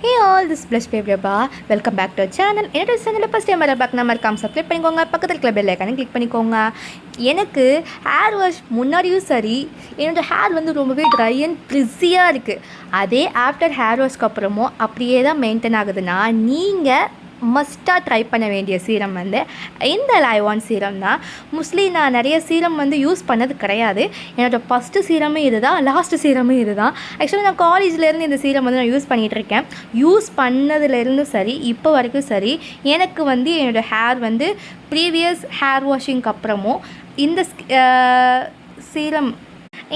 Hey all, this is Bliss Baby. Welcome back to our channel. என்னோட சேனலை first time வர பார்க்க மறக்காம சப்ஸ்கிரைப் பண்ணிக்கோங்க. பக்கத்தில் இருக்கிற பெல் ஐக்கானை கிளிக் பண்ணிக்கோங்க. எனக்கு ஹேர் வாஷ் முன்னாடியும் சரி, என்னோடய ஹேர் வந்து ரொம்பவே ட்ரை அண்ட் ஃப்ரிஸியாக இருக்குது. அதே ஆஃப்டர் ஹேர் வாஷ்க்கு அப்புறமும் அப்படியே தான் மெயின்டைன் ஆகுதுன்னா, நீங்கள் மஸ்ட்டாக ட்ரை பண்ண வேண்டிய சீரம் வந்து இந்த லைவான் சீரம் தான். மோஸ்ட்லி நான் நிறைய சீரம் வந்து யூஸ் பண்ணது கிடையாது. என்னோடய ஃபஸ்ட்டு சீரமே இது தான், லாஸ்ட்டு சீரமே இது தான். ஆக்சுவலி நான் காலேஜ்லேருந்து இந்த சீரம் வந்து நான் யூஸ் பண்ணிகிட்ருக்கேன். யூஸ் பண்ணதுலேருந்து சரி, இப்போ வரைக்கும் சரி, எனக்கு வந்து என்னோடய ஹேர் வந்து ப்ரீவியஸ் ஹேர் வாஷிங்க்கு அப்புறமும்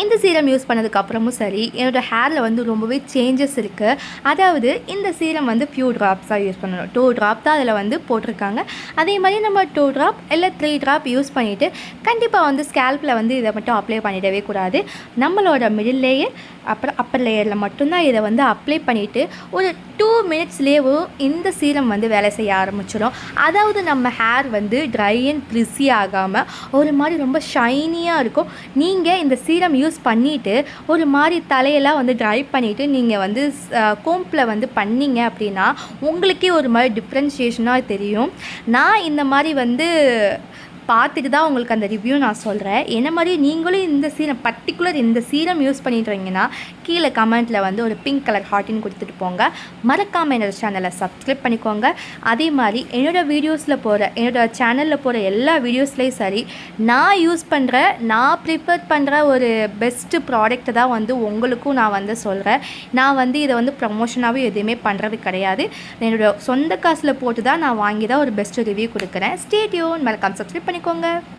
இந்த சீரம் யூஸ் பண்ணதுக்கப்புறமும் சரி, என்னோடய ஹேரில் வந்து ரொம்பவே சேஞ்சஸ் இருக்குது. அதாவது இந்த சீரம் வந்து ஃபியூ ட்ராப்ஸாக யூஸ் பண்ணணும். 2 ட்ராப் தான் அதில் வந்து போட்டிருக்காங்க. அதே மாதிரி நம்ம 2 ட்ராப் இல்லை 3 ட்ராப் யூஸ் பண்ணிவிட்டு கண்டிப்பாக வந்து ஸ்கேல்பில் வந்து இதை மட்டும் அப்ளை பண்ணிடவே கூடாது. நம்மளோட மிடில் லேயர் அப்புறம் அப்பர் லேயரில் மட்டும்தான் இதை வந்து அப்ளை பண்ணிவிட்டு ஒரு 2 மினிட்ஸ்லேயே இந்த சீரம் வந்து வேலை செய்ய ஆரம்பிச்சிடும். அதாவது நம்ம ஹேர் வந்து ட்ரை அண்ட் ஃப்ரிஸி ஆகாமல் ஒரு மாதிரி ரொம்ப ஷைனியாக இருக்கும். நீங்கள் இந்த சீரம் யூஸ் பண்ணிவிட்டு ஒரு மாதிரி தலையெல்லாம் வந்து ட்ரை பண்ணிவிட்டு நீங்கள் வந்து கோம்பில் வந்து பண்ணிங்க அப்படின்னா உங்களுக்கே ஒரு மாதிரி டிஃப்ரென்ஷியேஷனாக தெரியும். நான் இந்த மாதிரி வந்து பார்த்துட்டு தான் உங்களுக்கு அந்த ரிவ்யூ நான் சொல்கிறேன். என்ன மாதிரி நீங்களும் இந்த சீரம் பர்டிகுலர் இந்த சீரம் யூஸ் பண்ணிட்டுறீங்கன்னா கீழே கமெண்ட்டில் வந்து ஒரு பிங்க் கலர் ஹார்ட்டின்னு கொடுத்துட்டு போங்க. மறக்காமல் என்னோடய சேனலை சப்ஸ்கிரைப் பண்ணிக்கோங்க. அதே மாதிரி என்னோடய சேனலில் போகிற எல்லா வீடியோஸ்லேயும் சரி, நான் ப்ரிஃபர் பண்ணுற ஒரு பெஸ்ட்டு ப்ராடக்ட் தான் வந்து உங்களுக்கும் நான் வந்து சொல்கிறேன். நான் வந்து இதை வந்து ப்ரமோஷனாகவே எதுவுமே பண்ணுறது கிடையாது. என்னோடய சொந்த காசில் போட்டு தான் நான் வாங்கி தான் ஒரு பெஸ்ட்டு ரிவ்யூ கொடுக்குறேன். Stay tune. மறக்காமல் சப்ஸ்கிரைப் பண்ணிக்கோங்க.